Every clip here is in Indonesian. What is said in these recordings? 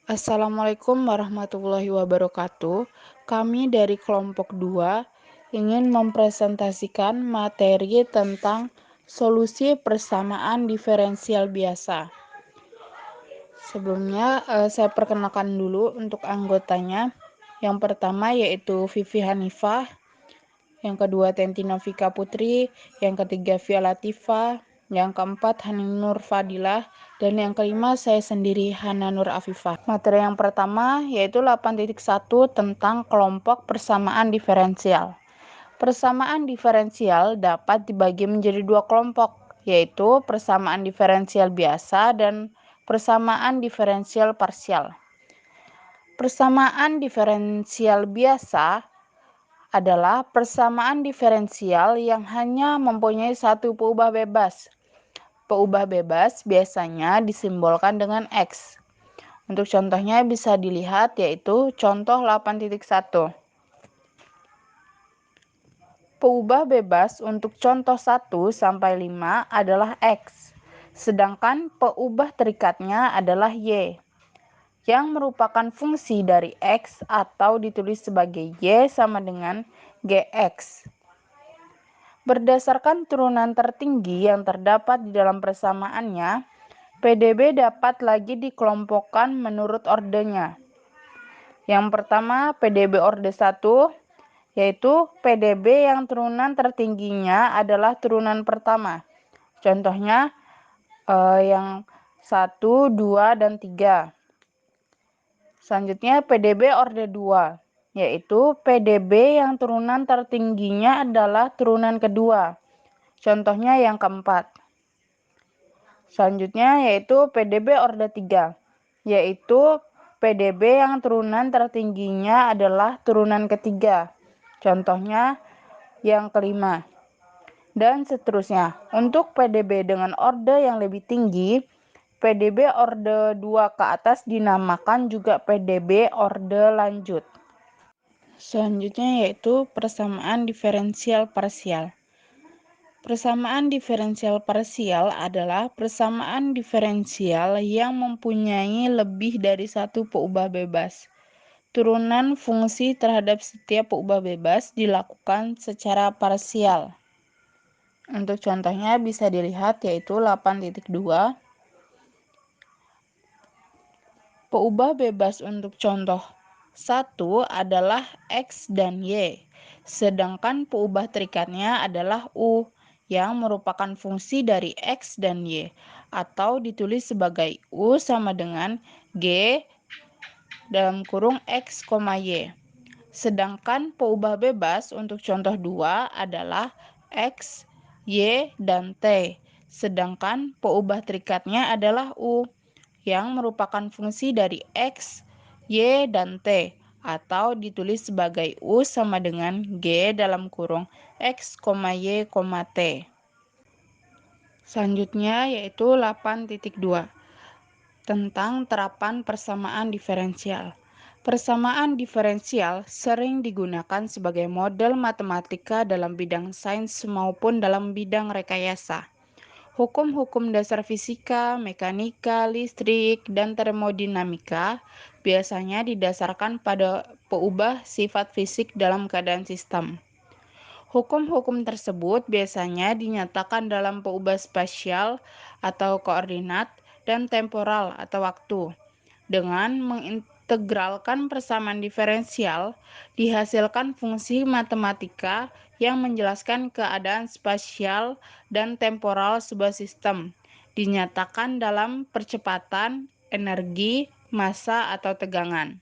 Assalamualaikum warahmatullahi wabarakatuh. Kami dari kelompok 2 ingin mempresentasikan materi tentang solusi persamaan diferensial biasa. Sebelumnya, saya perkenalkan dulu untuk anggotanya. Yang pertama yaitu Vivi Hanifah, yang kedua Tenti Novika Putri, yang ketiga Via Latifa, yang keempat Hanin Nur Fadilah, dan yang kelima saya sendiri Hana Nur Afifah. Materi yang pertama yaitu 8.1 tentang kelompok persamaan diferensial. Persamaan diferensial dapat dibagi menjadi dua kelompok, yaitu persamaan diferensial biasa dan persamaan diferensial parsial. Persamaan diferensial biasa adalah persamaan diferensial yang hanya mempunyai satu peubah bebas. Peubah bebas biasanya disimbolkan dengan X. Untuk contohnya bisa dilihat yaitu contoh 8.1. Peubah bebas untuk contoh 1 sampai 5 adalah X, sedangkan peubah terikatnya adalah Y, yang merupakan fungsi dari X atau ditulis sebagai Y sama dengan GX. Berdasarkan turunan tertinggi yang terdapat di dalam persamaannya, PDB dapat lagi dikelompokkan menurut ordenya. Yang pertama, PDB orde 1, yaitu PDB yang turunan tertingginya adalah turunan pertama. Contohnya yang 1, 2, dan 3. Selanjutnya PDB orde 2, yaitu PDB yang turunan tertingginya adalah turunan kedua. Contohnya yang keempat. Selanjutnya yaitu PDB orde 3, yaitu PDB yang turunan tertingginya adalah turunan ketiga. Contohnya yang kelima. Dan seterusnya. Untuk PDB dengan orde yang lebih tinggi, PDB orde 2 ke atas dinamakan juga PDB orde lanjut. Selanjutnya yaitu persamaan diferensial parsial. Persamaan diferensial parsial adalah persamaan diferensial yang mempunyai lebih dari satu peubah bebas. Turunan fungsi terhadap setiap peubah bebas dilakukan secara parsial. Untuk contohnya bisa dilihat yaitu 8.2. Peubah bebas untuk contoh 1 adalah X dan Y, sedangkan peubah terikatnya adalah U yang merupakan fungsi dari X dan Y, atau ditulis sebagai U sama dengan G dalam kurung X, Y. Sedangkan peubah bebas untuk contoh 2 adalah X, Y, dan T, sedangkan peubah terikatnya adalah U yang merupakan fungsi dari X, Y, dan T, atau ditulis sebagai U sama dengan G dalam kurung X, Y, T. Selanjutnya yaitu 8.2 tentang terapan persamaan diferensial. Persamaan diferensial sering digunakan sebagai model matematika dalam bidang sains maupun dalam bidang rekayasa. Hukum-hukum dasar fisika, mekanika, listrik, dan termodinamika biasanya didasarkan pada peubah sifat fisik dalam keadaan sistem. Hukum-hukum tersebut biasanya dinyatakan dalam peubah spasial atau koordinat dan temporal atau waktu. Dengan mengintegralkan persamaan diferensial, dihasilkan fungsi matematika yang menjelaskan keadaan spasial dan temporal sebuah sistem, dinyatakan dalam percepatan, energi, massa, atau tegangan.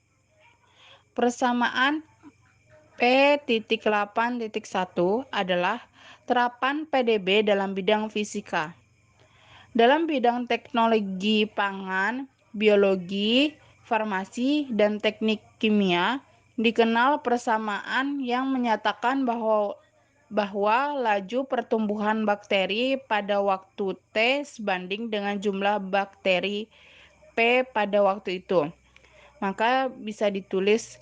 Persamaan P.8.1 adalah terapan PDB dalam bidang fisika. Dalam bidang teknologi pangan, biologi, farmasi, dan teknik kimia, dikenal persamaan yang menyatakan bahwa laju pertumbuhan bakteri pada waktu T sebanding dengan jumlah bakteri P pada waktu itu. Maka bisa ditulis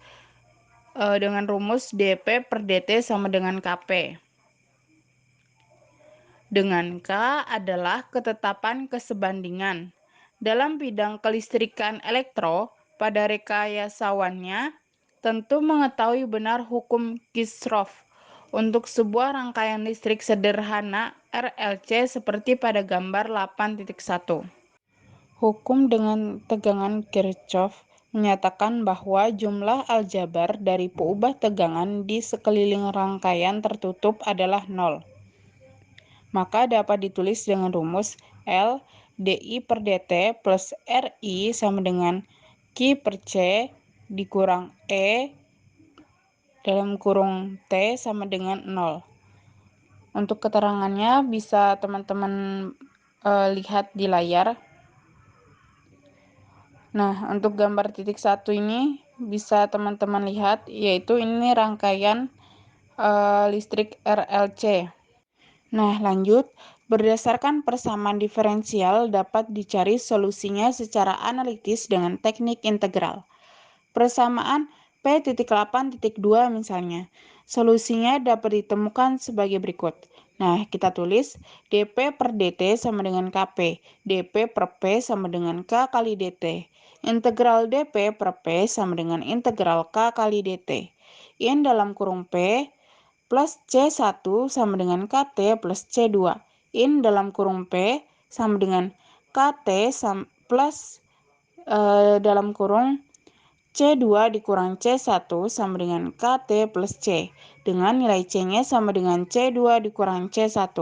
dengan rumus dP per dt sama dengan Kp. Dengan K adalah ketetapan kesebandingan. Dalam bidang kelistrikan elektro, pada rekayasawannya tentu mengetahui benar hukum Kirchhoff untuk sebuah rangkaian listrik sederhana RLC seperti pada gambar 8.1. Hukum dengan tegangan Kirchhoff menyatakan bahwa jumlah aljabar dari peubah tegangan di sekeliling rangkaian tertutup adalah 0. Maka dapat ditulis dengan rumus L dI per dt plus RI sama dengan Q per C dikurang E dalam kurung T sama dengan 0. Untuk keterangannya bisa teman-teman lihat di layar. Nah, untuk gambar titik 1 ini bisa teman-teman lihat, yaitu ini rangkaian listrik RLC. Nah, lanjut. Berdasarkan persamaan diferensial dapat dicari solusinya secara analitis dengan teknik integral. Persamaan P.8.2 misalnya. Solusinya dapat ditemukan sebagai berikut. Nah, kita tulis dP per dt sama dengan Kp. dP per P sama dengan K kali dt. Integral dP per P sama dengan integral K kali dt. In dalam kurung P plus C1 sama dengan KT plus C2. In dalam kurung P sama dengan KT plus dalam kurung C2 dikurang C1 sama dengan KT plus C. Dengan nilai C-nya sama dengan C2 dikurang C1.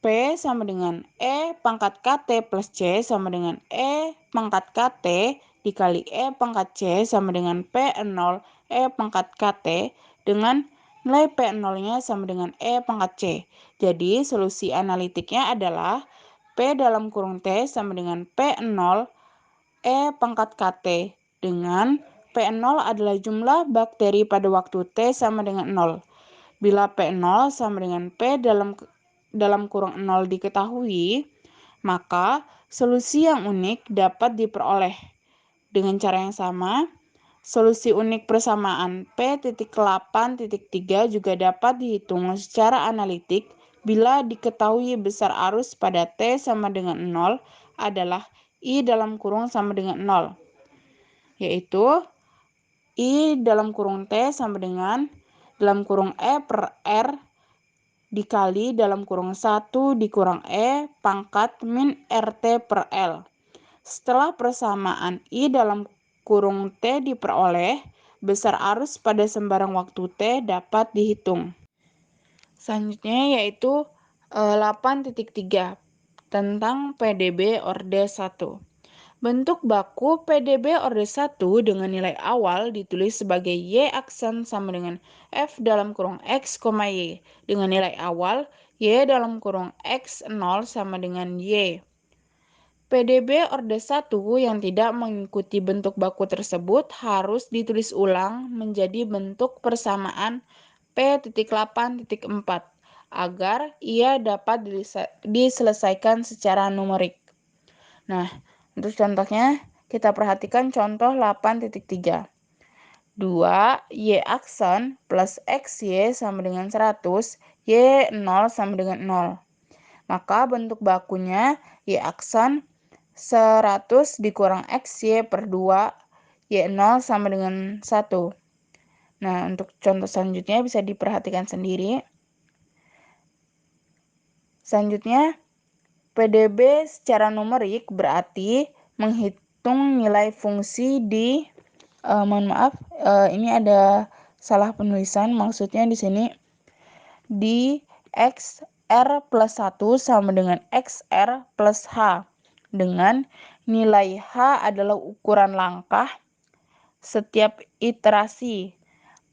P sama dengan E pangkat KT plus C sama dengan E pangkat KT dikali E pangkat C sama dengan P0 E pangkat KT dengan nilai P0-nya sama dengan E pangkat C. Jadi solusi analitiknya adalah P dalam kurung T sama dengan P0 E pangkat KT dengan P0 adalah jumlah bakteri pada waktu T sama dengan 0. Bila P0 sama dengan P dalam kurung 0 diketahui, maka solusi yang unik dapat diperoleh. Dengan cara yang sama, solusi unik persamaan P.8.3 juga dapat dihitung secara analitik bila diketahui besar arus pada T sama dengan 0 adalah I dalam kurung sama dengan 0, yaitu I dalam kurung T sama dengan dalam kurung E per R dikali dalam kurung 1 dikurang E pangkat min RT per L. Setelah persamaan I dalam kurung T diperoleh, besar arus pada sembarang waktu T dapat dihitung. Selanjutnya yaitu 8.3 tentang PDB orde 1. Bentuk baku PDB orde 1 dengan nilai awal ditulis sebagai Y aksen sama dengan F dalam kurung X, Y. Dengan nilai awal Y dalam kurung X0 sama dengan Y. PDB orde 1 yang tidak mengikuti bentuk baku tersebut harus ditulis ulang menjadi bentuk persamaan P.8.4 agar ia dapat diselesaikan secara numerik. Nah, untuk contohnya, kita perhatikan contoh 8.3. 2 Y aksen plus XY sama dengan 100, Y0 sama dengan 0. Maka bentuk bakunya Y aksen 100 dikurang XY per 2, Y0 sama dengan 1. Nah, untuk contoh selanjutnya bisa diperhatikan sendiri. Selanjutnya, PDB secara numerik berarti menghitung nilai fungsi di ini ada salah penulisan, maksudnya di sini di XR plus 1 sama dengan XR plus H dengan nilai H adalah ukuran langkah setiap iterasi.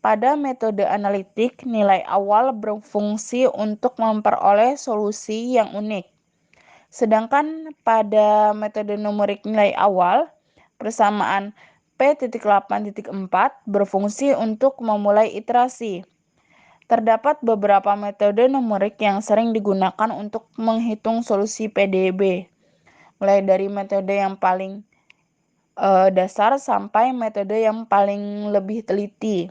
Pada metode analitik, nilai awal berfungsi untuk memperoleh solusi yang unik. Sedangkan pada metode numerik nilai awal, persamaan P.8.4 berfungsi untuk memulai iterasi. Terdapat beberapa metode numerik yang sering digunakan untuk menghitung solusi PDB, mulai dari metode yang paling dasar sampai metode yang paling lebih teliti.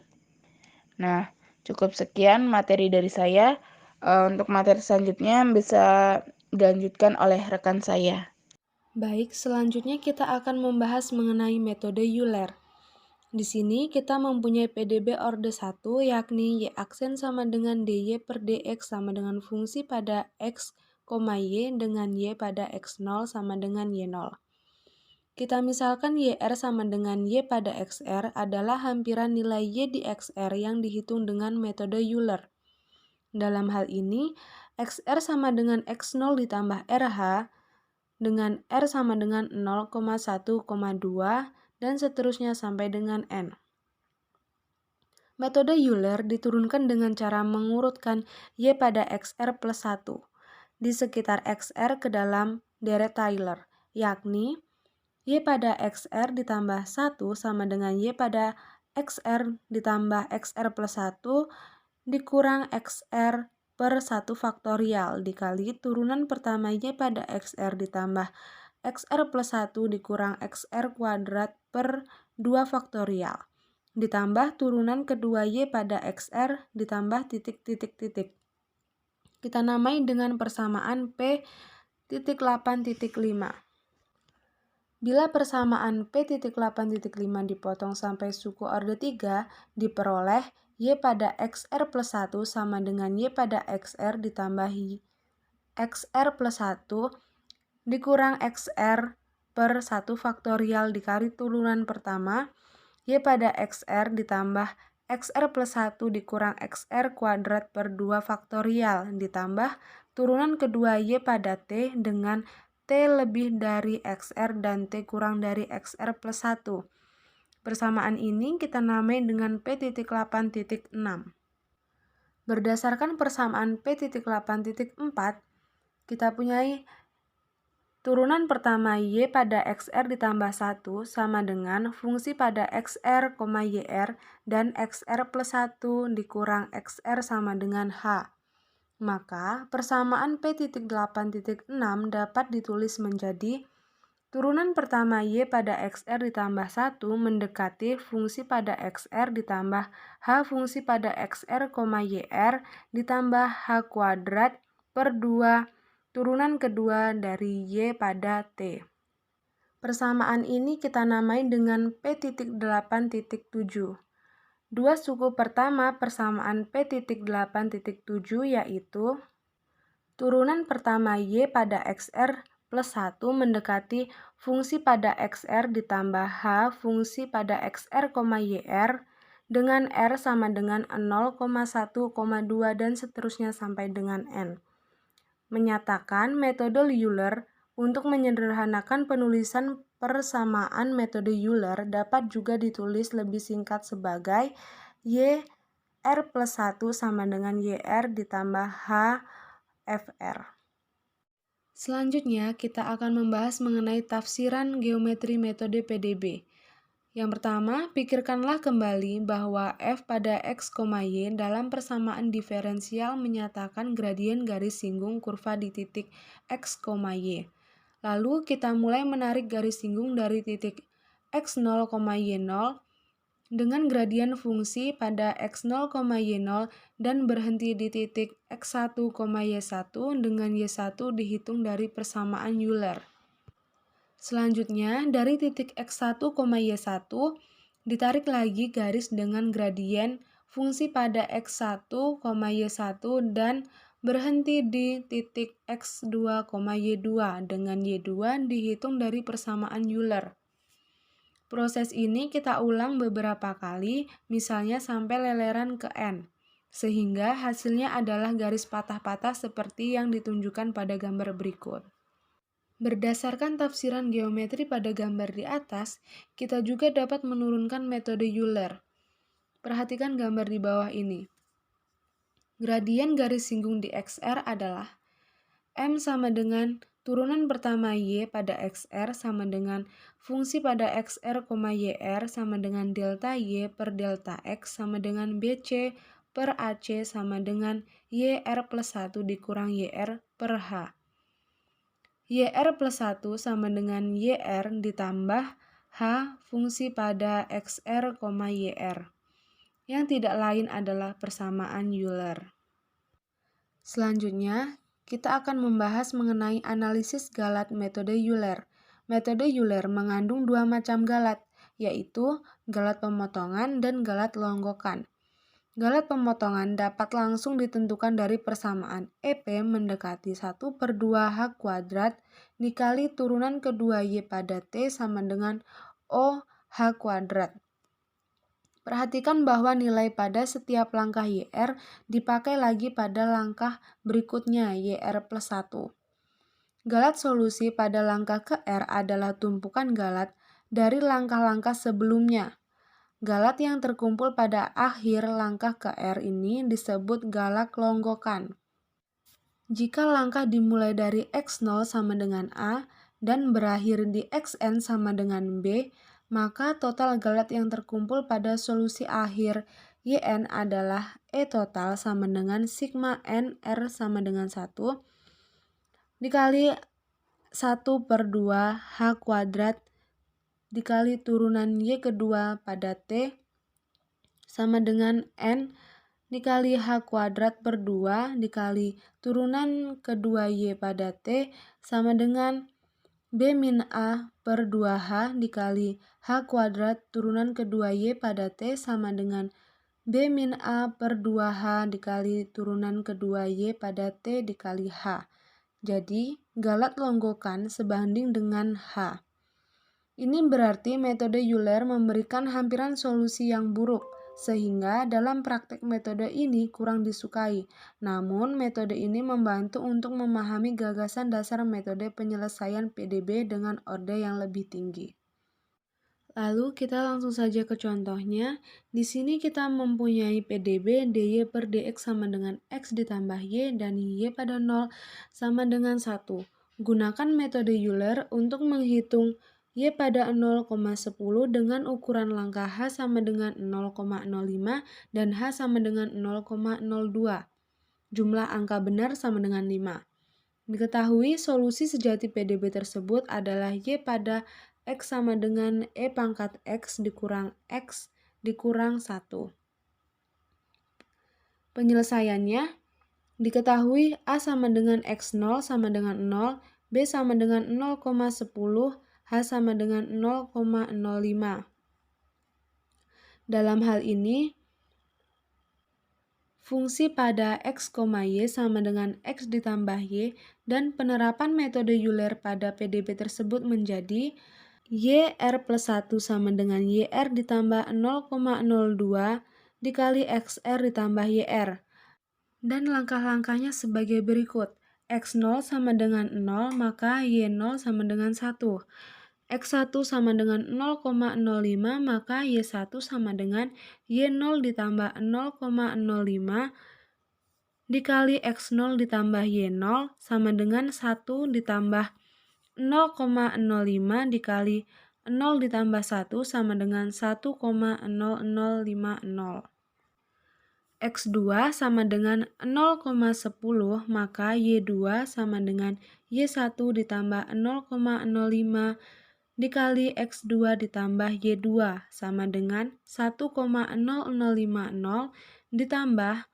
Nah, cukup sekian materi dari saya. Untuk materi selanjutnya bisa dilanjutkan oleh rekan saya. Baik, selanjutnya kita akan membahas mengenai metode Euler. Di sini kita mempunyai PDB orde 1, yakni Y aksen sama dengan DY per DX sama dengan fungsi pada X, Y dengan Y pada X0 sama dengan Y0. Kita misalkan YR sama dengan Y pada XR adalah hampiran nilai Y di XR yang dihitung dengan metode Euler. Dalam hal ini, XR sama dengan X0 ditambah RH dengan R sama dengan 0,1,2 dan seterusnya sampai dengan N. Metode Euler diturunkan dengan cara mengurutkan Y pada XR plus 1 di sekitar XR ke dalam deret Taylor, yakni Y pada XR ditambah 1 sama dengan Y pada XR ditambah XR plus 1 dikurang XR per 1 faktorial dikali turunan pertama Y pada XR ditambah XR plus 1 dikurang XR kuadrat per 2 faktorial ditambah turunan kedua Y pada XR ditambah titik-titik-titik. Kita namai dengan persamaan P.8.5. Bila persamaan P.8.5 dipotong sampai suku orde 3, diperoleh Y pada XR plus 1 sama dengan Y pada XR ditambah XR plus 1 dikurang XR per 1 faktorial dikali turunan pertama Y pada XR ditambah XR plus 1 dikurang XR kuadrat per 2 faktorial ditambah turunan kedua Y pada T dengan T lebih dari XR dan T kurang dari XR plus 1. Persamaan ini kita namai dengan P.8.6. Berdasarkan persamaan P.8.4, kita punyai turunan pertama Y pada XR ditambah 1 sama dengan fungsi pada XR, YR dan XR plus 1 dikurang XR sama dengan H. Maka persamaan P.8.6 dapat ditulis menjadi turunan pertama Y pada XR ditambah 1 mendekati fungsi pada XR ditambah H fungsi pada XR, YR ditambah H kuadrat per 2 turunan kedua dari Y pada T. Persamaan ini kita namai dengan P.8.7. Dua suku pertama persamaan P.8.7 yaitu turunan pertama Y pada XR plus 1 mendekati fungsi pada XR ditambah H fungsi pada XR, YR dengan R sama dengan 0,1,2 dan seterusnya sampai dengan N. Menyatakan metode Euler untuk menyederhanakan penulisan persamaan metode Euler dapat juga ditulis lebih singkat sebagai Y R plus 1 sama dengan YR ditambah H FR. Selanjutnya kita akan membahas mengenai tafsiran geometri metode PDB. Yang pertama, pikirkanlah kembali bahwa f pada x, y dalam persamaan diferensial menyatakan gradien garis singgung kurva di titik x, y. Lalu kita mulai menarik garis singgung dari titik x0, y0 dengan gradien fungsi pada x0, y0 dan berhenti di titik x1, y1 dengan y1 dihitung dari persamaan Euler. Selanjutnya, dari titik x1, y1, ditarik lagi garis dengan gradien fungsi pada x1, y1 dan berhenti di titik x2, y2 dengan y2 dihitung dari persamaan Euler. Proses ini kita ulang beberapa kali, misalnya sampai leleran ke N, sehingga hasilnya adalah garis patah-patah seperti yang ditunjukkan pada gambar berikut. Berdasarkan tafsiran geometri pada gambar di atas, kita juga dapat menurunkan metode Euler. Perhatikan gambar di bawah ini. Gradien garis singgung di XR adalah M sama dengan turunan pertama Y pada XR sama dengan fungsi pada XR, YR sama dengan delta Y per delta X sama dengan BC per AC sama dengan YR plus 1 dikurang YR per H. YR plus 1 sama dengan YR ditambah H fungsi pada XR, YR, yang tidak lain adalah persamaan Euler. Selanjutnya, kita akan membahas mengenai analisis galat metode Euler. Metode Euler mengandung dua macam galat, yaitu galat pemotongan dan galat longgokan. Galat pemotongan dapat langsung ditentukan dari persamaan EP mendekati 1/2 H kuadrat dikali turunan kedua Y pada T sama dengan OH kuadrat. Perhatikan bahwa nilai pada setiap langkah YR dipakai lagi pada langkah berikutnya YR plus 1. Galat solusi pada langkah ke R adalah tumpukan galat dari langkah-langkah sebelumnya. Galat yang terkumpul pada akhir langkah ke R ini disebut galat longgokan. Jika langkah dimulai dari X0 sama dengan A dan berakhir di Xn sama dengan B, maka total galat yang terkumpul pada solusi akhir YN adalah E total sama dengan sigma N R sama dengan 1 dikali 1/2 H kuadrat dikali turunan Y kedua pada T sama dengan N dikali H kuadrat per 2 dikali turunan kedua Y pada T sama dengan B min A per 2H dikali H kuadrat turunan kedua Y pada T sama dengan B min A per 2H dikali turunan kedua Y pada T dikali H. Jadi, galat longgokan sebanding dengan H. Ini berarti metode Euler memberikan hampiran solusi yang buruk, sehingga dalam praktek metode ini kurang disukai. Namun, metode ini membantu untuk memahami gagasan dasar metode penyelesaian PDB dengan orde yang lebih tinggi. Lalu kita langsung saja ke contohnya. Di sini kita mempunyai PDB dy per dx sama dengan x ditambah y dan y pada 0 sama dengan 1. Gunakan metode Euler untuk menghitung y pada 0,10 dengan ukuran langkah h sama dengan 0,05 dan h sama dengan 0,02. Jumlah angka benar sama dengan 5. Diketahui solusi sejati PDB tersebut adalah y pada X sama dengan E pangkat X dikurang 1. Penyelesaiannya, diketahui A sama dengan X0 sama dengan 0, B sama dengan 0,10, H sama dengan 0,05. Dalam hal ini, fungsi pada X, Y sama dengan X ditambah Y dan penerapan metode Euler pada PDB tersebut menjadi YR plus 1 sama dengan YR ditambah 0,02 dikali XR ditambah YR. Dan langkah-langkahnya sebagai berikut. X0 sama dengan 0, maka Y0 sama dengan 1. X1 sama dengan 0,05, maka Y1 sama dengan Y0 ditambah 0,05 dikali X0 ditambah Y0 sama dengan 1 ditambah 0,05 dikali 0 ditambah 1 sama dengan 1,0050. X2 sama dengan 0,10, maka Y2 sama dengan Y1 ditambah 0,05 dikali X2 ditambah Y2 sama dengan 1,0050 ditambah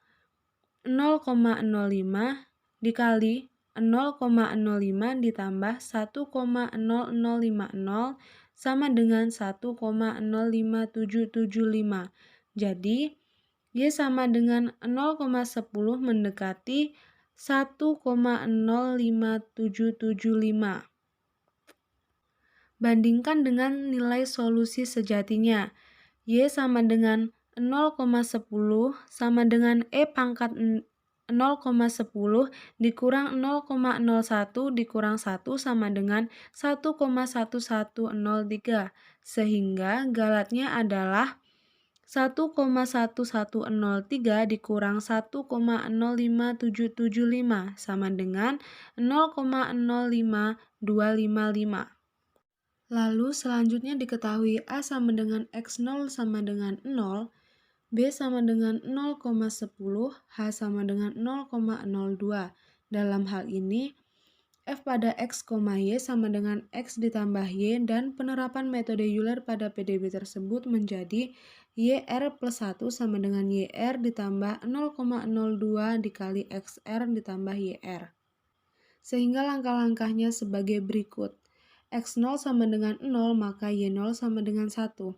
0,05 dikali 0,05 ditambah 1,0050 sama dengan 1,05775. Jadi, Y sama dengan 0,10 mendekati 1,05775. Bandingkan dengan nilai solusi sejatinya. Y sama dengan 0,10 sama dengan E pangkat 0,10 dikurang 0,01 dikurang 1 sama dengan 1,1103, sehingga galatnya adalah 1,1103 dikurang 1,05775 sama dengan 0,05255. Lalu selanjutnya diketahui A sama dengan X0 sama dengan 0, B sama dengan 0,10, H sama dengan 0,02. Dalam hal ini, F pada X, Y sama dengan X ditambah Y dan penerapan metode Euler pada PDB tersebut menjadi YR plus 1 sama dengan YR ditambah 0,02 dikali XR ditambah YR. Sehingga langkah-langkahnya sebagai berikut. X0 sama dengan 0, maka Y0 sama dengan 1.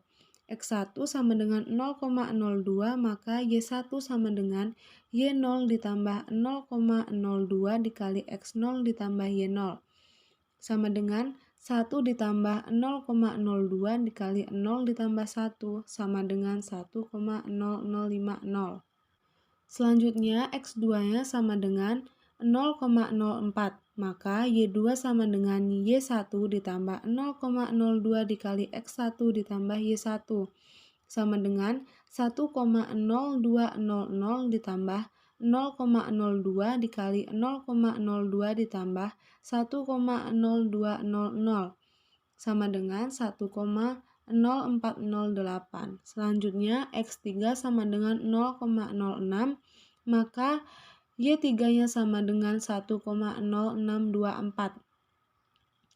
X1 sama dengan 0,02, maka Y1 sama dengan Y0 ditambah 0,02 dikali X0 ditambah Y0. Sama dengan 1 ditambah 0,02 dikali 0 ditambah 1, sama dengan 1,0050. Selanjutnya, X2-nya sama dengan 0,04, maka Y2 sama dengan Y1 ditambah 0,02 dikali X1 ditambah Y1, sama dengan 1,0200 ditambah 0,02 dikali 0,02 ditambah 1,0200, sama dengan 1,0408. Selanjutnya, X3 sama dengan 0,06, maka Y3-nya sama dengan 1,0624.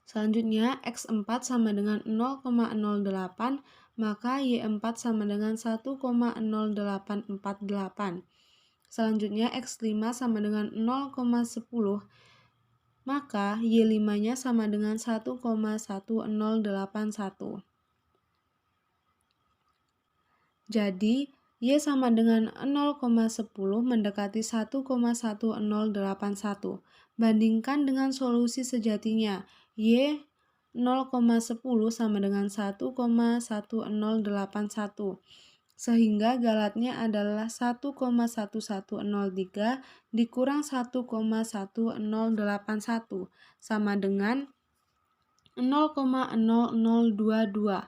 Selanjutnya, X4 sama dengan 0,08, maka Y4 sama dengan 1,0848. Selanjutnya, X5 sama dengan 0,10, maka Y5-nya sama dengan 1,1081. Jadi, Y sama dengan 0,10 mendekati 1,1081. Bandingkan dengan solusi sejatinya. Y 0,10 sama dengan 1,1081. Sehingga galatnya adalah 1,1103 dikurang 1,1081 sama dengan 0,0022.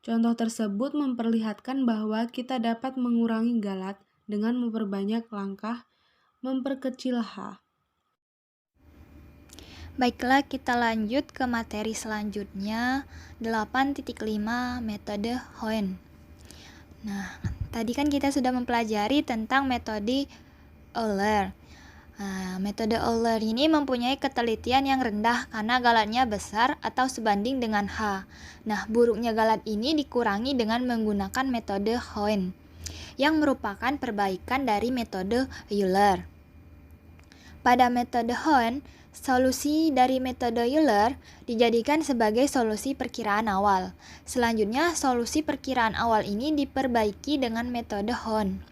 Contoh tersebut memperlihatkan bahwa kita dapat mengurangi galat dengan memperbanyak langkah memperkecil H. Baiklah, kita lanjut ke materi selanjutnya, 8.5 metode Hoen. Nah, tadi kan kita sudah mempelajari tentang metode Euler. Metode Euler ini mempunyai ketelitian yang rendah karena galatnya besar atau sebanding dengan H. Nah, buruknya galat ini dikurangi dengan menggunakan metode Hoen, yang merupakan perbaikan dari metode Euler. Pada metode Hoen, solusi dari metode Euler dijadikan sebagai solusi perkiraan awal. Selanjutnya, solusi perkiraan awal ini diperbaiki dengan metode Hoen.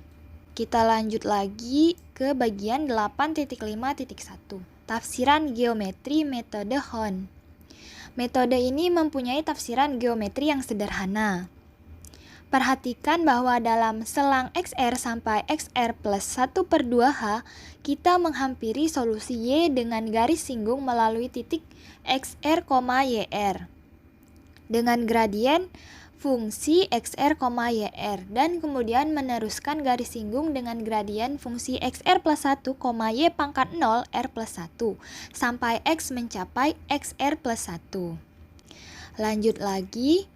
Kita lanjut lagi ke bagian 8.5.1. Tafsiran geometri metode Hoen. Metode ini mempunyai tafsiran geometri yang sederhana. Perhatikan bahwa dalam selang XR sampai XR plus 1/2H, kita menghampiri solusi Y dengan garis singgung melalui titik XR, YR. Dengan gradien fungsi XR, YR, dan kemudian meneruskan garis singgung dengan gradien fungsi XR plus 1, Y pangkat 0 R plus 1 sampai X mencapai XR plus 1. Lanjut lagi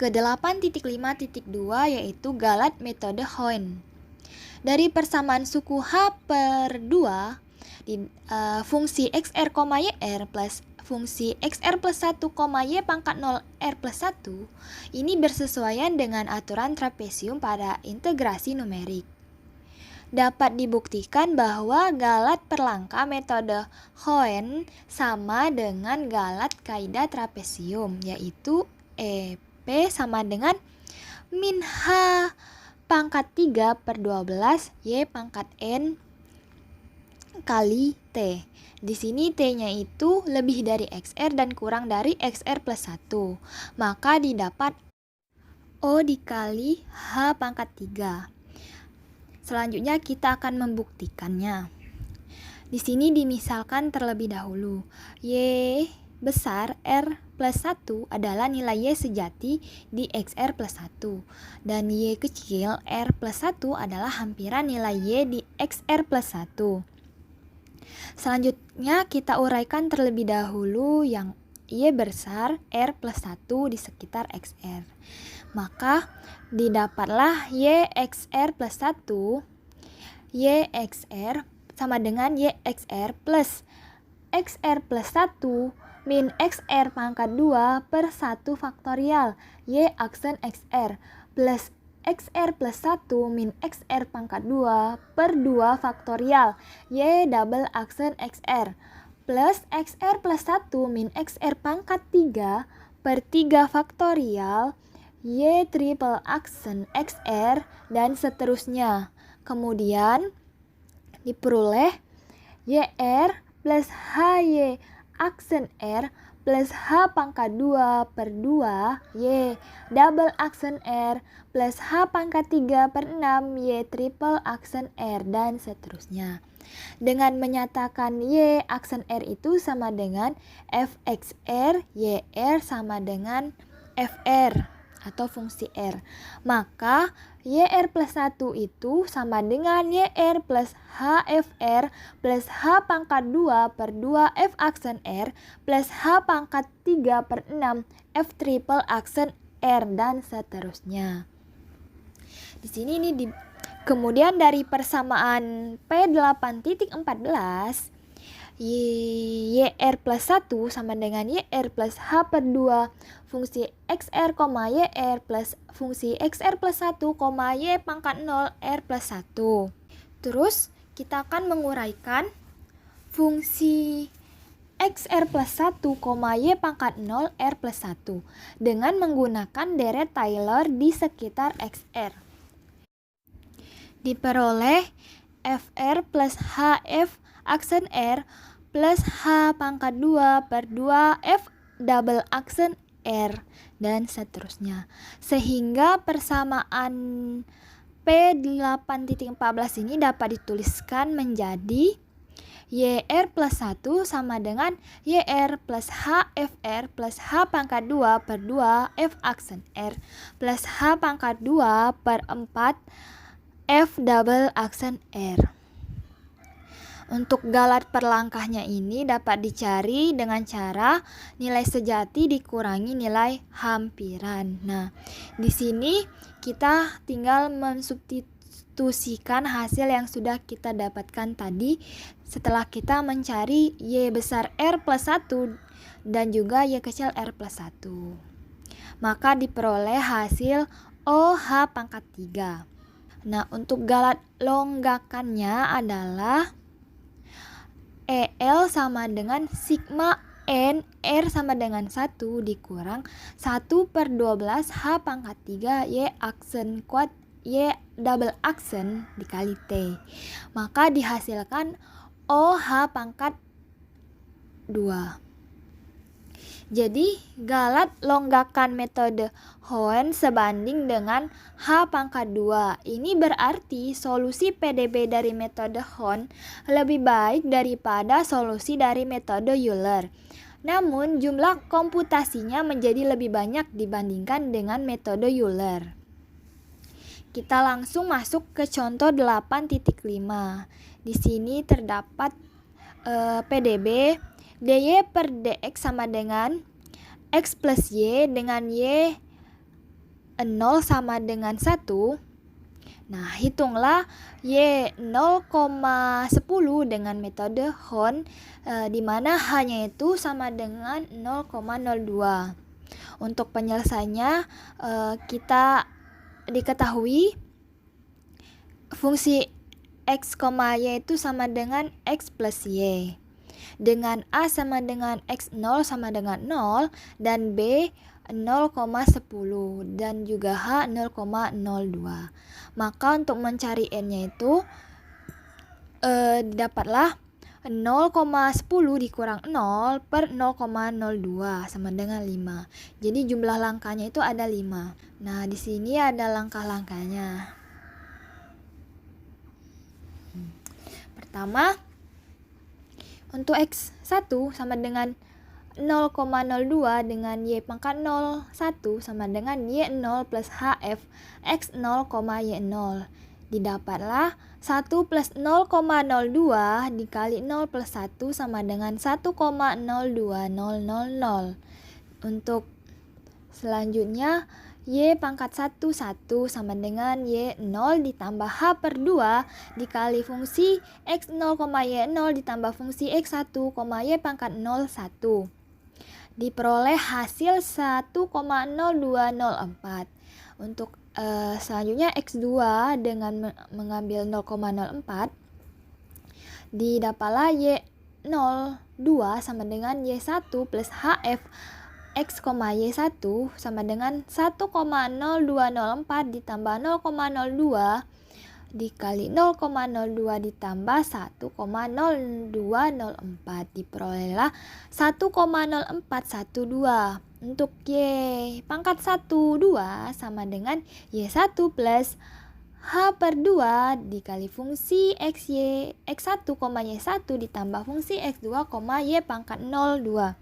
ke 8.5.2 yaitu galat metode Hoen. Dari persamaan suku H/2 fungsi XR, YR plus fungsi XR plus 1, Y pangkat 0 R plus 1 ini bersesuaian dengan aturan trapesium pada integrasi numerik. Dapat dibuktikan bahwa galat perlangka metode Hoen sama dengan galat kaidah trapesium, yaitu EP sama dengan min H pangkat 3/12 Y pangkat N kali T. Di sini T-nya itu lebih dari XR dan kurang dari XR plus 1. Maka didapat O dikali H pangkat 3. Selanjutnya kita akan membuktikannya. Di sini dimisalkan terlebih dahulu. Y besar R plus 1 adalah nilai Y sejati di XR plus 1. Dan Y kecil R plus 1 adalah hampiran nilai Y di XR plus 1. Selanjutnya kita uraikan terlebih dahulu yang Y besar R plus 1 di sekitar XR. Maka didapatlah Y XR plus 1, Y XR sama dengan Y XR plus XR plus 1 min XR pangkat 2 per 1 faktorial Y aksen XR plus XR plus 1 min XR pangkat 2 per 2 faktorial Y double aksen XR plus XR plus 1 min XR pangkat 3 per 3 faktorial Y triple aksen XR dan seterusnya. Kemudian diperoleh YR plus HY aksen R plus H pangkat 2 per 2 Y double aksen R plus H pangkat 3 per 6 Y triple aksen R dan seterusnya. Dengan menyatakan Y aksen R itu sama dengan Fxr, YR sama dengan Fr atau fungsi R. Maka YR plus 1 itu sama dengan YR plus HFR plus H pangkat 2 per 2 F aksen R plus H pangkat 3 per 6 F triple aksen R dan seterusnya. Di sini ini kemudian dari persamaan P8.14 YR plus 1 sama dengan YR plus H per 2 fungsi XR, YR plus fungsi XR plus 1, Y pangkat 0 R plus 1. Terus kita akan menguraikan fungsi XR plus 1, Y pangkat 0 R plus 1 dengan menggunakan deret Taylor di sekitar XR. Diperoleh FR plus HF aksen R plus H pangkat 2 per 2 F double aksen R dan seterusnya. Sehingga persamaan P8.14 ini dapat dituliskan menjadi YR plus 1 sama dengan YR plus HFR plus H pangkat 2 per 2 F aksen R plus H pangkat 2 per 4 F double aksen R. Untuk galat per langkahnya ini dapat dicari dengan cara nilai sejati dikurangi nilai hampiran. Nah, di sini kita tinggal mensubstitusikan hasil yang sudah kita dapatkan tadi setelah kita mencari Y besar R plus 1 dan juga Y kecil R plus 1. Maka diperoleh hasil OH pangkat 3. Nah, untuk galat longgakannya adalah EL sama dengan sigma N R sama dengan 1 dikurang 1 per 12 H pangkat 3 Y aksen kuat Y double aksen dikali T. Maka dihasilkan OH pangkat 2. Jadi galat longgakan metode Hoen sebanding dengan H pangkat 2. Ini berarti solusi PDB dari metode Hoen lebih baik daripada solusi dari metode Euler. Namun jumlah komputasinya menjadi lebih banyak dibandingkan dengan metode Euler. Kita langsung masuk ke contoh 8.5. Di sini terdapat PDB dy per dx sama dengan x plus y dengan y 0 sama dengan 1. Nah, hitunglah y 0,10 dengan metode Hoen di mana h-nya itu sama dengan 0,02. Untuk penyelesaiannya kita diketahui fungsi x, y itu sama dengan x plus y. Dengan A sama dengan X0 sama dengan 0 dan B 0,10 dan juga H 0,02. Maka untuk mencari N-nya itu dapatlah 0,10 dikurang 0 per 0,02 sama dengan 5. Jadi jumlah langkahnya itu ada 5. Nah, di sini ada langkah-langkahnya. Pertama, untuk X1 sama dengan 0,02 dengan Y pangkat 0, 1 sama dengan Y0 plus HF X0, Y0. Didapatlah 1 plus 0,02 dikali 0 plus 1 sama dengan 1,02000. Untuk selanjutnya Y pangkat 1, 1 sama dengan Y0 ditambah H per 2 dikali fungsi X0, Y0 ditambah fungsi X1, Y pangkat 0, 1. Diperoleh hasil 1,0204. Untuk selanjutnya X2 dengan mengambil 0,04 didapatlah Y0 2 sama dengan Y1 plus HF X, Y1 sama dengan 1,0204 ditambah 0,02 dikali 0,02 ditambah 1,0204 diperolehlah 1,0412. Untuk Y pangkat 1 2 sama dengan Y1 plus H per 2 dikali fungsi X1, Y1 ditambah fungsi X2, Y pangkat 02.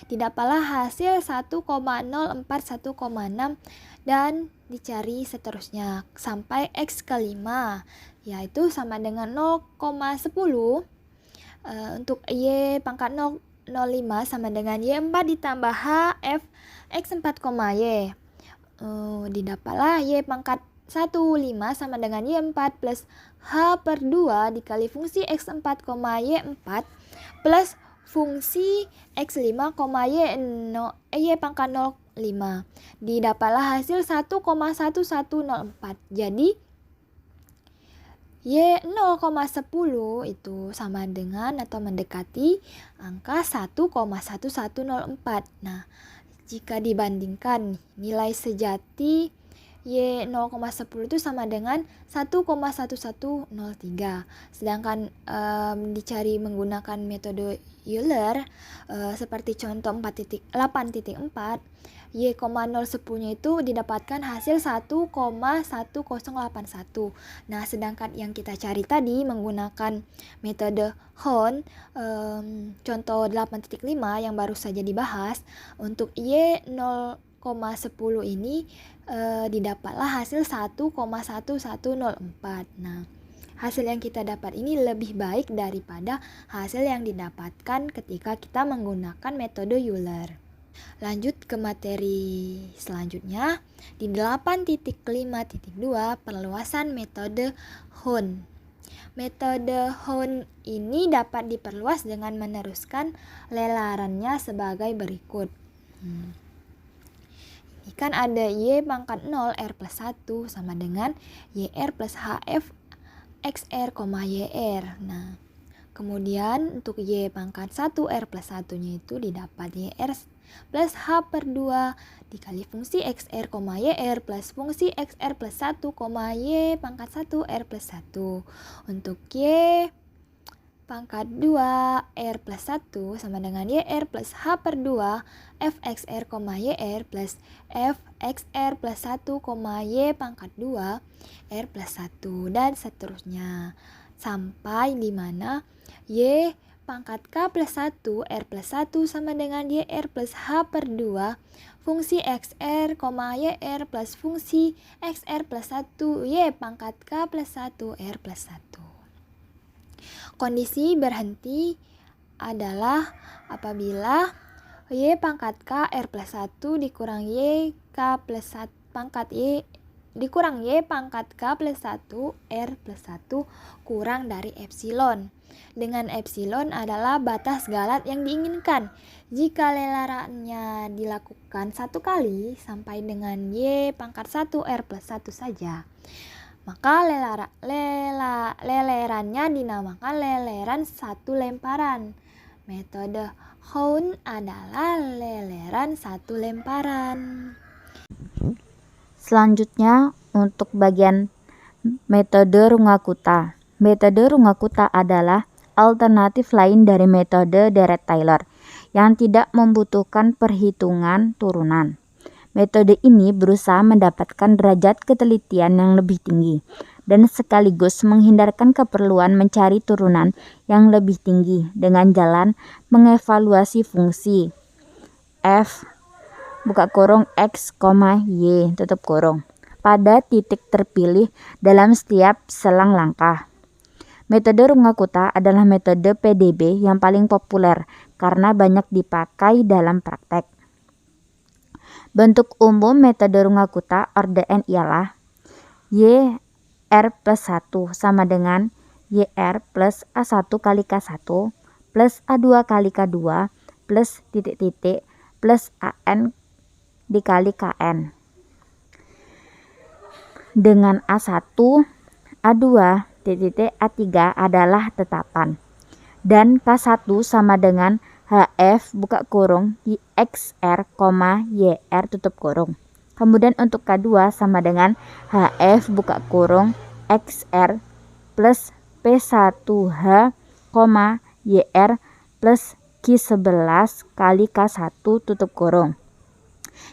Didapatlah hasil 1,041,6 dan dicari seterusnya sampai X kelima, yaitu sama dengan 0,10. Untuk Y pangkat 0,05 sama dengan Y4 ditambah HF X4, Y. Didapatlah Y pangkat 15 sama dengan Y4 plus H per 2 dikali fungsi X4, Y4 plus fungsi X5, Y pangkat 0,5. Didapatlah hasil 1,1104. Jadi Y 0,10 itu sama dengan atau mendekati angka 1,1104. Nah, jika dibandingkan nilai sejati Y 0,10 itu sama dengan 1,1103. Sedangkan dicari menggunakan metode Euler seperti contoh 8.4, Y, 0,10-nya itu didapatkan hasil 1,1081. Nah, sedangkan yang kita cari tadi menggunakan metode Hon, contoh 8.5 yang baru saja dibahas, untuk Y 0,10 ini didapatlah hasil 1,1104. Nah, hasil yang kita dapat ini lebih baik daripada hasil yang didapatkan ketika kita menggunakan metode Euler. Lanjut ke materi selanjutnya di 8.5.2 perluasan metode Hon. Metode Hon ini dapat diperluas dengan meneruskan lelarannya sebagai berikut. Ini kan ada Y pangkat 0 R plus 1 sama dengan YR plus HF XR, YR. Nah, kemudian untuk Y pangkat 1 R plus 1-nya itu didapat YR plus H per 2 dikali fungsi XR, YR plus fungsi XR plus 1, Y pangkat 1 R plus 1. Untuk Y pangkat 2 R plus 1 sama dengan YR plus H per 2 FXR, YR plus FXR plus 1, Y pangkat 2 R plus 1 dan seterusnya sampai di mana Y pangkat K plus 1 R plus 1 sama dengan YR plus H per 2 fungsi XR, YR plus fungsi XR plus 1 Y pangkat K plus 1 R plus 1. Kondisi berhenti adalah apabila Y pangkat K R plus 1 dikurang Y K plus 1 pangkat Y dikurang Y pangkat K plus 1 R plus 1 kurang dari epsilon. Dengan epsilon adalah batas galat yang diinginkan. Jika lelarannya dilakukan satu kali sampai dengan Y pangkat 1 R plus 1 saja, maka lelerannya dinamakan leleran satu lemparan. Metode Hon adalah leleran satu lemparan. Selanjutnya untuk bagian metode Runge-Kutta. Metode Runge-Kutta adalah alternatif lain dari metode Dirac-Taylor yang tidak membutuhkan perhitungan turunan. Metode ini berusaha mendapatkan derajat ketelitian yang lebih tinggi dan sekaligus menghindarkan keperluan mencari turunan yang lebih tinggi dengan jalan mengevaluasi fungsi f buka kurung x, y tutup kurung pada titik terpilih dalam setiap selang langkah. Metode Runge-Kutta adalah metode PDB yang paling populer karena banyak dipakai dalam praktek. Bentuk umum metode Runge-Kutta orde N ialah Y R plus 1 sama dengan YR plus A1 kali K1 plus A2 kali K2 plus titik-titik plus AN dikali KN. Dengan A1, A2, A3 adalah tetapan. dan K1 sama dengan HF buka kurung XR, YR tutup kurung. Kemudian untuk K2 sama dengan HF buka kurung XR plus P1H, YR plus Q11 kali K1 tutup kurung.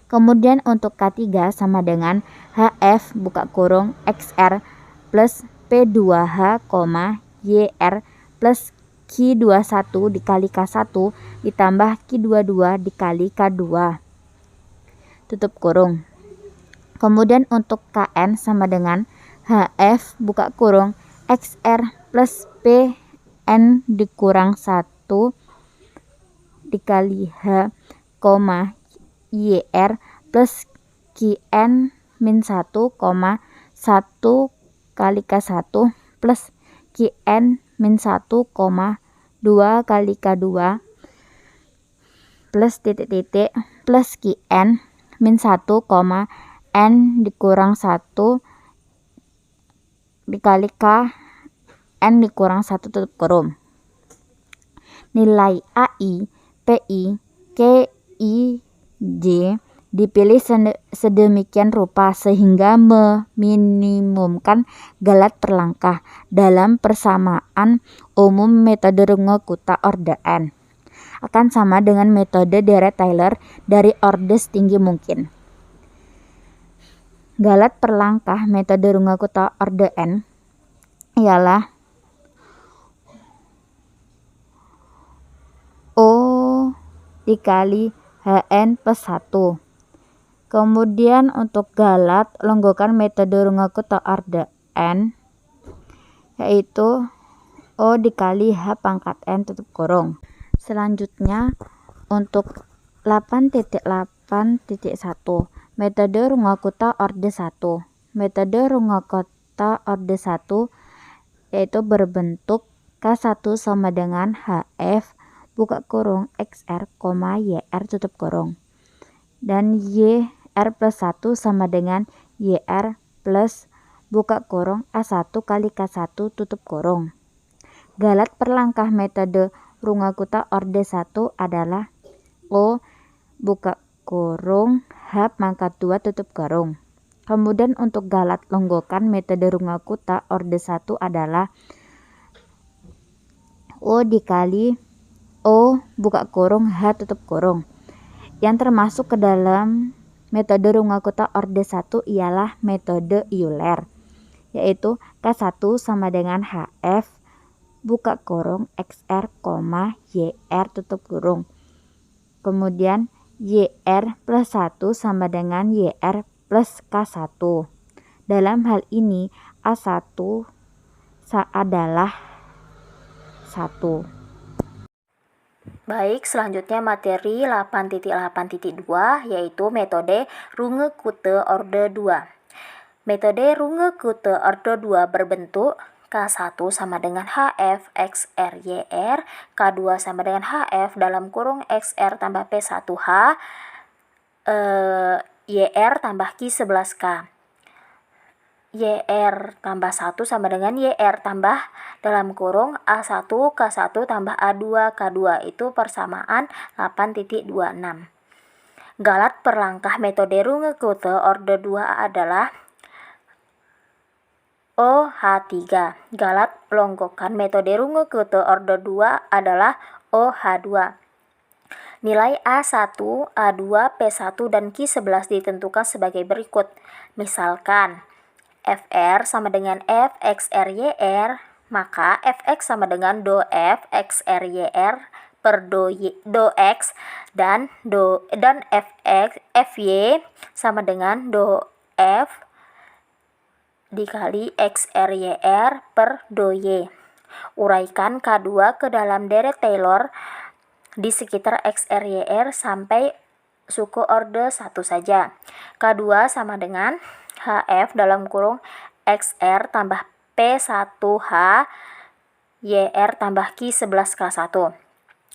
Kemudian untuk K3 sama dengan HF buka kurung XR plus P2H, YR plus Q21 dikali K1 ditambah Q22 dikali K2 tutup kurung. Kemudian untuk KN sama dengan HF buka kurung XR plus PN dikurang 1 dikali H, YR plus QN min 1, 1 kali K1 plus QN min 1, 2 kali K2 plus titik-titik plus QN min 1, N dikurang 1 dikali K N dikurang 1 tutup kurung. Nilai AI, PI, KI, J dipilih sedemikian rupa sehingga meminimumkan galat perlangkah dalam persamaan umum metode Runge-Kutta orde N. Akan sama dengan metode Dirac-Taylor dari orde setinggi mungkin. Galat perlangkah metode Runge-Kutta orde N ialah O dikali HN plus 1. Kemudian untuk galat longgokan metode Runge-Kutta orde N yaitu O dikali H pangkat N tutup kurung. Selanjutnya untuk 8.8.1 metode Runge-Kutta orde 1. Metode Runge-Kutta orde 1 yaitu berbentuk K1 sama dengan HF buka kurung XR, YR tutup kurung. Dan YR plus 1 sama dengan YR plus buka kurung A1 kali K1 tutup kurung. Galat perlangkah metode Runge-Kutta orde 1 adalah O buka kurung H pangkat 2 tutup kurung. Kemudian untuk galat longgokan metode Runge-Kutta orde 1 adalah O dikali O buka kurung H tutup kurung. Yang termasuk ke dalam metode Runge-Kutta orde 1 ialah metode Euler, yaitu K1 sama dengan HF buka kurung XR, YR tutup kurung. Kemudian YR plus 1 sama dengan YR plus K1. Dalam hal ini A1 adalah 1. Baik, selanjutnya materi 8.8.2 yaitu metode Runge-Kutta orde 2. Metode Runge-Kutta orde 2 berbentuk K1 sama dengan HF XR YR, K2 sama dengan HF dalam kurung XR tambah P1H, YR tambah Q11K. YR tambah 1 sama dengan YR tambah dalam kurung A1 K1 tambah A2 K2 itu persamaan 8.26. Galat perlangkah metode Runge-Kutta orde 2 adalah OH3. Galat longgokan metode Runge-Kutta orde 2 adalah OH2. Nilai A1, A2, P1, dan Q11 ditentukan sebagai berikut. Misalkan FR sama dengan F XR YR, maka Fx sama dengan do F XR YR per do X dan Fy sama dengan do F dikali XR YR per do Y. Uraikan K2 ke dalam Dirac-Taylor di sekitar XR YR sampai suku orde 1 saja. K2 sama dengan HF dalam kurung XR tambah P1H YR tambah Q11K1.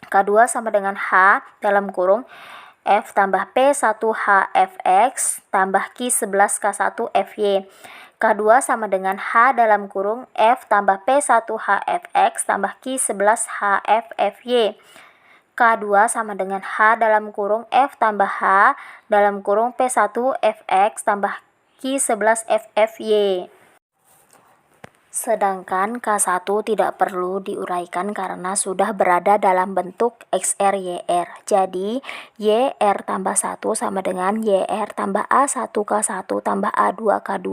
K2 sama dengan H dalam kurung F tambah P1HFX tambah Q11K1 FY. K2 sama dengan H dalam kurung F tambah P1HFX tambah Q11HFFY. K2 sama dengan H dalam kurung F tambah H dalam kurung P1FX tambah Q11FFY. Sedangkan K1 tidak perlu diuraikan karena sudah berada dalam bentuk XR-YR. Jadi, YR tambah 1 sama dengan YR tambah A1K1 tambah A2K2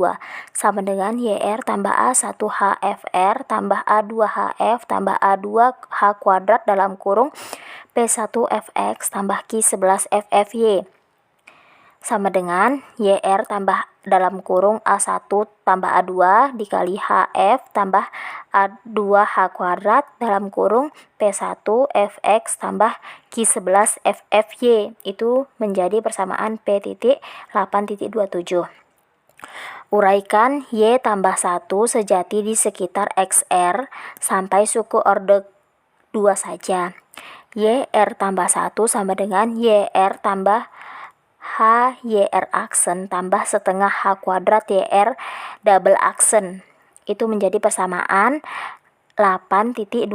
sama dengan YR tambah A1HFR tambah A2HF tambah A2H kuadrat dalam kurung P1FX tambah Q11FFY sama dengan YR tambah dalam kurung A1 tambah A2 dikali HF tambah A2H kuadrat dalam kurung P1FX tambah Q11FFY. Itu menjadi persamaan P titik 8.27. Uraikan Y tambah 1 sejati di sekitar XR sampai suku orde 2 saja. YR tambah 1 sama dengan YR tambah H YR aksen tambah setengah H kuadrat YR double aksen. Itu menjadi persamaan 8.28.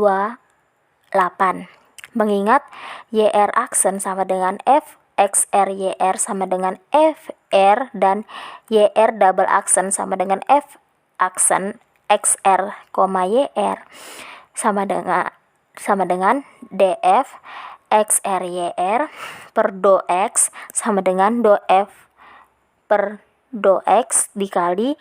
Mengingat YR aksen sama dengan F XR YR sama dengan FR dan YR double aksen sama dengan F aksen XR, YR sama dengan DF XR YR per do X sama dengan do F per do X dikali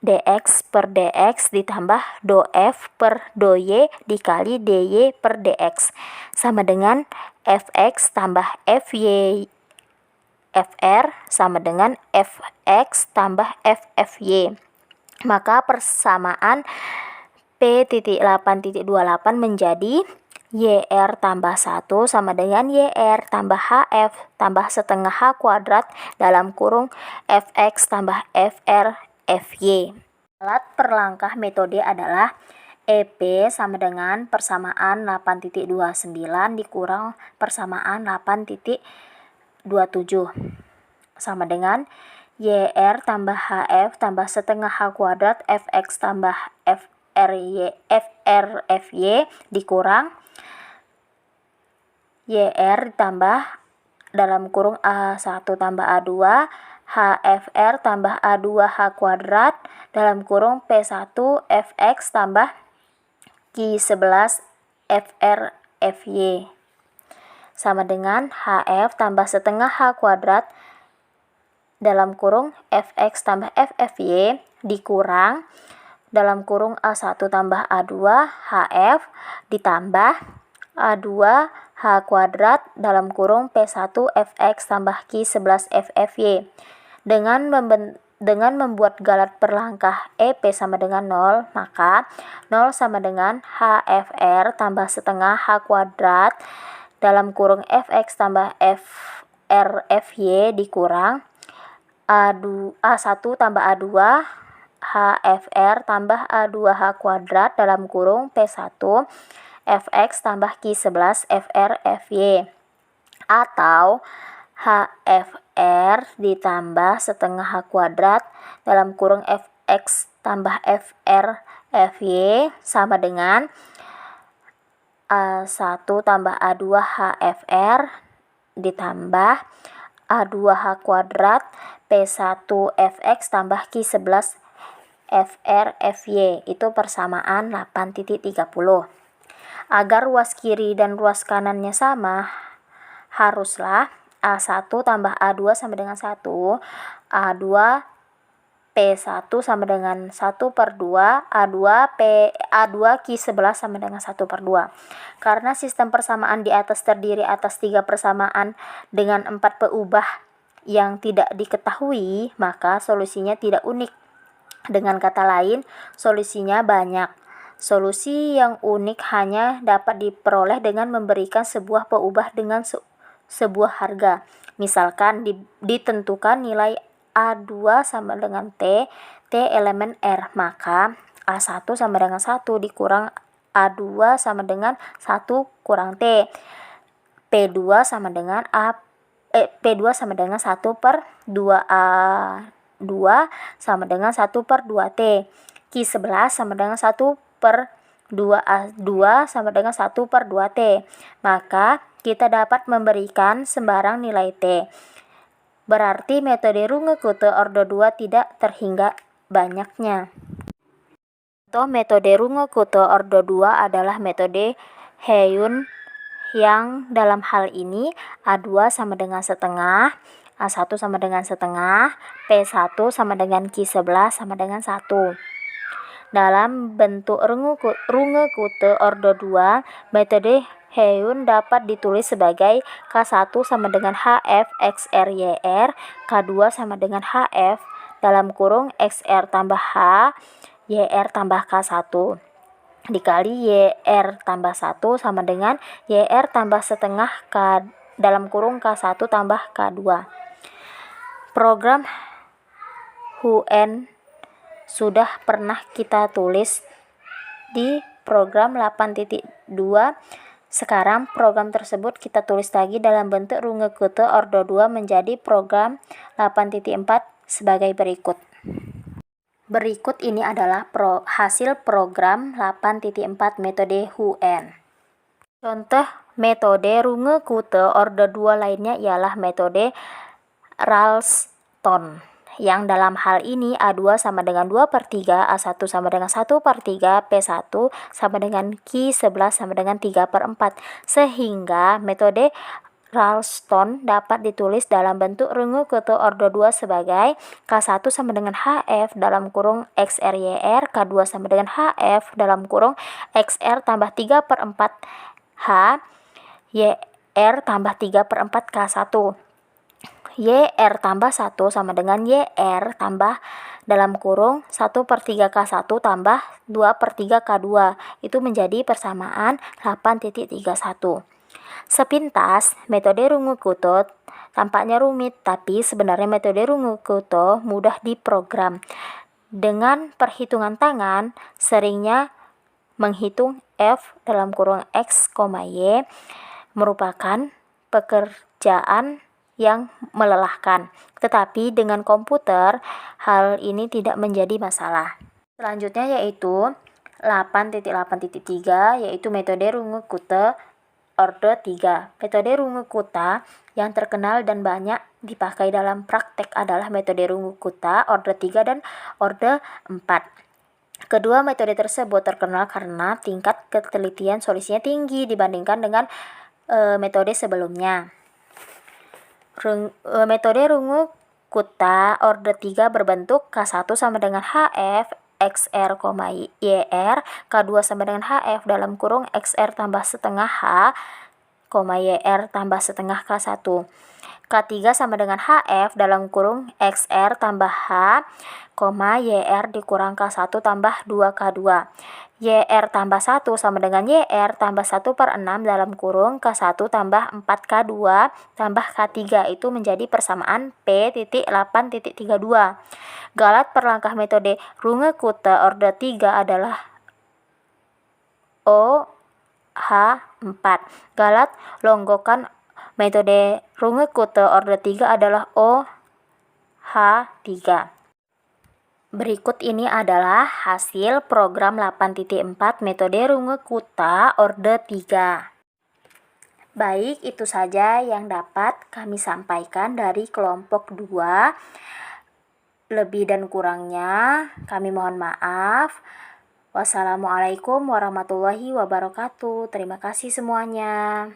dx per dx ditambah do F per do Y dikali dy per dx sama dengan Fx tambah Fy Fr sama dengan Fx tambah FFY. Maka persamaan P.8.28 menjadi YR tambah 1 sama dengan YR tambah HF tambah setengah H kuadrat dalam kurung Fx tambah Fr Fy. Alat perlangkah metode adalah EP sama dengan persamaan 8.29 dikurang persamaan 8.27 sama dengan YR tambah HF tambah setengah H kuadrat Fx tambah Fry dikurang YR tambah dalam kurung A1 tambah A2 HFR tambah A2H kuadrat dalam kurung P1 Fx tambah Q11 Fr Fy sama dengan HF tambah setengah H kuadrat dalam kurung Fx tambah FFY dikurang dalam kurung A1 tambah A2 HF ditambah A2 H kuadrat dalam kurung P1 Fx tambah Q11 FFY. Dengan membuat galat perlangkah EP sama dengan 0, maka 0 sama dengan HFR tambah setengah H kuadrat dalam kurung Fx tambah Fr Fy dikurang A1 tambah A2 HFR tambah A2H kuadrat dalam kurung P1 Fx tambah Q11 Fr Fy atau HFR ditambah setengah H kuadrat dalam kurung Fx tambah Fr Fy sama dengan A1 tambah A2 HFR ditambah A2H kuadrat P1 Fx tambah Q11 Fr Fy. Itu persamaan 8.30. Agar ruas kiri dan ruas kanannya sama, haruslah A1 tambah A2 sama dengan 1, A2 P1 sama dengan 1 per 2, A2 Q11 sama dengan 1 per 2. Karena sistem persamaan di atas terdiri atas 3 persamaan dengan 4 peubah yang tidak diketahui, maka solusinya tidak unik. Dengan kata lain, solusinya banyak. Solusi yang unik hanya dapat diperoleh dengan memberikan sebuah peubah dengan sebuah harga. Misalkan ditentukan nilai A2 sama dengan T elemen R, maka A1 sama dengan 1 dikurang A2 sama dengan 1 kurang T. P2 sama dengan 1 per 2A2 2 sama dengan 1/2T. Q11 sama dengan 1/2 sama dengan 1/2T. Maka kita dapat memberikan sembarang nilai T. Berarti metode Runge-Kutta orde 2 tidak terhingga banyaknya. Contoh metode Runge-Kutta orde 2 adalah metode Heun yang dalam hal ini A2 sama dengan setengah, A1 sama dengan setengah, P1 sama dengan Q11 sama dengan 1. Dalam bentuk Runge-Kutta orde 2, metode Heun dapat ditulis sebagai K1 sama dengan HF XR YR, K2 sama dengan HF dalam kurung XR tambah H, YR tambah K1 dikali YR tambah 1 sama dengan YR tambah setengah K dalam kurung K1 tambah K2. Program Huen sudah pernah kita tulis di program 8.2. Sekarang program tersebut kita tulis lagi dalam bentuk Runge-Kutta orde 2 menjadi program 8.4 sebagai berikut. Berikut ini adalah hasil program 8.4 metode Huen. Contoh metode Runge-Kutta orde 2 lainnya ialah metode Ralston, yang dalam hal ini A2 sama dengan 2/3, A1 sama dengan 1/3, P1 sama dengan Q11 sama dengan 3/4. Sehingga metode Ralston dapat ditulis dalam bentuk Runge-Kutta orde 2 sebagai K1 sama dengan HF dalam kurung XR YR, K2 sama dengan HF dalam kurung XR tambah 3/4 H, YR tambah 3/4 K1. YR tambah 1 sama dengan YR tambah dalam kurung 1/3 K1 tambah 2/3 K2. Itu menjadi persamaan 8.31. Sepintas, metode Runge-Kutta tampaknya rumit, tapi sebenarnya metode Runge-Kutta mudah diprogram. Dengan perhitungan tangan, seringnya menghitung F dalam kurung X, Y merupakan pekerjaan yang melelahkan. Tetapi dengan komputer, hal ini tidak menjadi masalah. Selanjutnya yaitu 8.8.3, yaitu metode Runge-Kutta orde 3. Metode Runge-Kutta yang terkenal dan banyak dipakai dalam praktek adalah metode Runge-Kutta orde 3 dan orde 4. Kedua metode tersebut terkenal karena tingkat ketelitian solusinya tinggi dibandingkan dengan metode sebelumnya. Metode Runge-Kutta orde 3 berbentuk K1 sama dengan HF XR, YR, K2 sama dengan HF dalam kurung XR tambah setengah H, YR tambah setengah K1. K3 sama dengan HF dalam kurung XR tambah H, YR dikurang K1 tambah 2K2. YR tambah 1 sama dengan YR tambah 1/6 dalam kurung K1 tambah 4K2 tambah K3. Itu menjadi persamaan P.8.32. Galat perlangkah metode Runge-Kutta orde 3 adalah OH4. Galat longgokan metode Runge-Kutta orde 3 adalah OH3. Berikut ini adalah hasil program 8.4 metode Runge-Kutta orde 3. Baik, itu saja yang dapat kami sampaikan dari kelompok 2. Lebih dan kurangnya kami mohon maaf. Wassalamualaikum warahmatullahi wabarakatuh. Terima kasih semuanya.